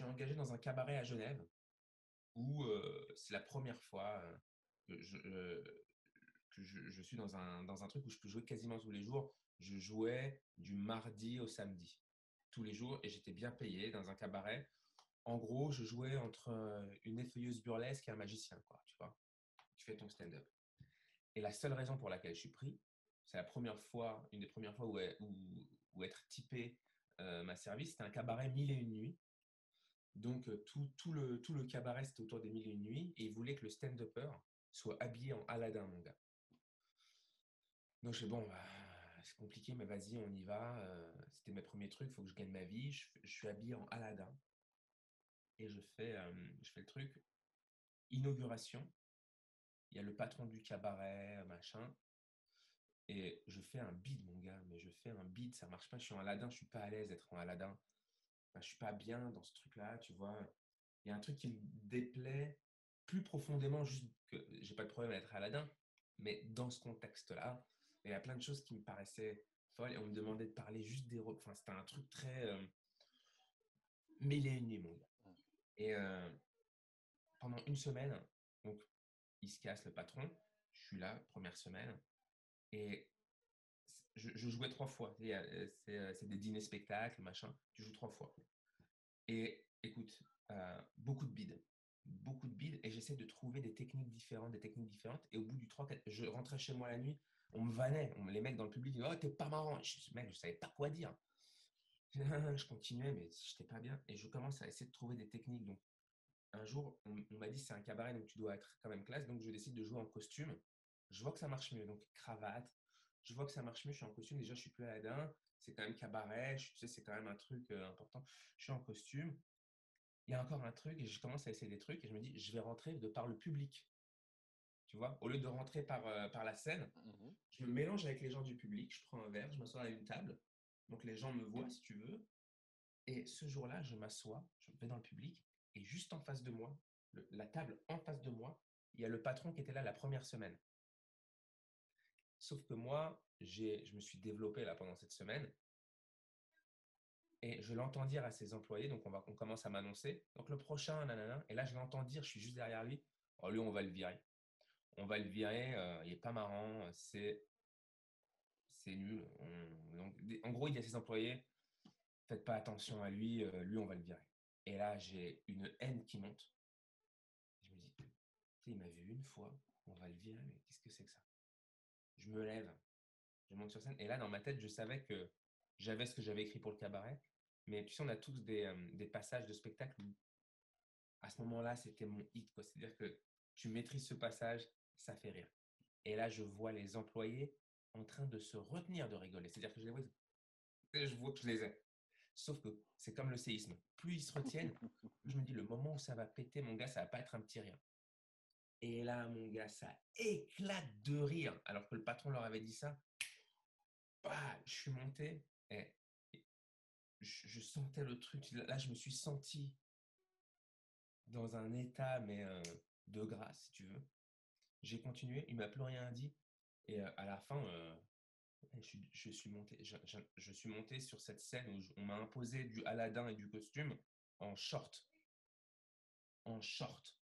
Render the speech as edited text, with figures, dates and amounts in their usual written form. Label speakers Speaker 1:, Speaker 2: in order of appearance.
Speaker 1: suis engagé dans un cabaret à Genève où c'est la première fois que je suis dans un truc où je peux jouer quasiment tous les jours. Je jouais du mardi au samedi, tous les jours, et j'étais bien payé dans un cabaret. En gros, je jouais entre une effeuilleuse burlesque et un magicien, quoi, tu vois. Tu fais ton stand-up. Et la seule raison pour laquelle je suis pris, c'est la première fois, une des premières fois où être typé m'a servi, c'était un cabaret Mille et une nuits. Donc, tout le cabaret, c'était autour des Mille et une nuits, et ils voulaient que le stand-upper soit habillé en Aladdin, mon gars. Donc, je fais, bon, bah, c'est compliqué, mais vas-y, on y va. C'était mes premiers trucs, il faut que je gagne ma vie. Je suis habillé en Aladdin, et je fais le truc. Inauguration, il y a le patron du cabaret, machin, et je fais un bide, mon gars, mais je fais un bide, ça marche pas. Je suis en Aladdin, je suis pas à l'aise d'être en Aladdin. Enfin, je suis pas bien dans ce truc-là, tu vois. Il y a un truc qui me déplaît plus profondément, juste que j'ai pas de problème à être Aladdin, mais dans ce contexte-là, il y a plein de choses qui me paraissaient folles et on me demandait de parler juste des rôles. Enfin, c'était un truc très mille et une nuits, mon gars. Et pendant une semaine, donc il se casse le patron, je suis là, première semaine, et je jouais 3 fois. C'est des dîners spectacles, machin, tu joues 3 fois. Et écoute, beaucoup de bides. Beaucoup de bides. Et j'essaie de trouver des techniques différentes, des techniques différentes. Et au bout du 3-4, je rentrais chez moi la nuit, on me vannait. Les mecs dans le public disaient: Oh, t'es pas marrant. Mec, je savais pas quoi dire. Je continuais, mais j'étais pas bien. Et je commence à essayer de trouver des techniques. Donc, un jour, on m'a dit: C'est un cabaret, donc tu dois être quand même classe. Donc, je décide de jouer en costume. Je vois que ça marche mieux. Donc, cravate. Je vois que ça marche mieux. Je suis en costume. Déjà, je suis plus Aladdin. C'est quand même cabaret. Tu sais, c'est quand même un truc important. Je suis en costume. Il y a encore un truc et je commence à essayer des trucs et je me dis, je vais rentrer de par le public. Tu vois, au lieu de rentrer par la scène,
Speaker 2: Mhm.
Speaker 1: je me mélange avec les gens du public, je prends un verre, je m'assois à une table. Donc les gens me voient si tu veux. Et ce jour-là, je m'assois, je vais dans le public et juste en face de moi, la table en face de moi, il y a le patron qui était là la première semaine. Sauf que moi, je me suis développé là pendant cette semaine et je l'entends dire à ses employés, donc on commence à m'annoncer. Donc le prochain, nanana, et là je l'entends dire, je suis juste derrière lui: Oh, lui, on va le virer. On va le virer, il est pas marrant, c'est nul. Donc, en gros, il dit à ses employés: Faites pas attention à lui, lui, on va le virer. Et là, j'ai une haine qui monte. Je me dis: il m'a vu une fois, on va le virer, mais qu'est-ce que c'est que ça? Je me lève, je monte sur scène, et là, dans ma tête, je savais que j'avais ce que j'avais écrit pour le cabaret. Mais tu sais, on a tous des passages de spectacle où, à ce moment-là, c'était mon hit, quoi. C'est-à-dire que tu maîtrises ce passage, ça fait rire. Et là, je vois les employés en train de se retenir de rigoler. C'est-à-dire que je vois que je les ai. Sauf que c'est comme le séisme. Plus ils se retiennent, plus je me dis, le moment où ça va péter, mon gars, ça va pas être un petit rien. Et là, mon gars, ça éclate de rire. Alors que le patron leur avait dit ça. Bah, je suis monté et je sentais le truc. Là, je me suis senti dans un état, mais de grâce, si tu veux. J'ai continué, il m'a plus rien dit. Et à la fin, je suis monté sur cette scène où on m'a imposé du Aladdin et du costume en short. En short.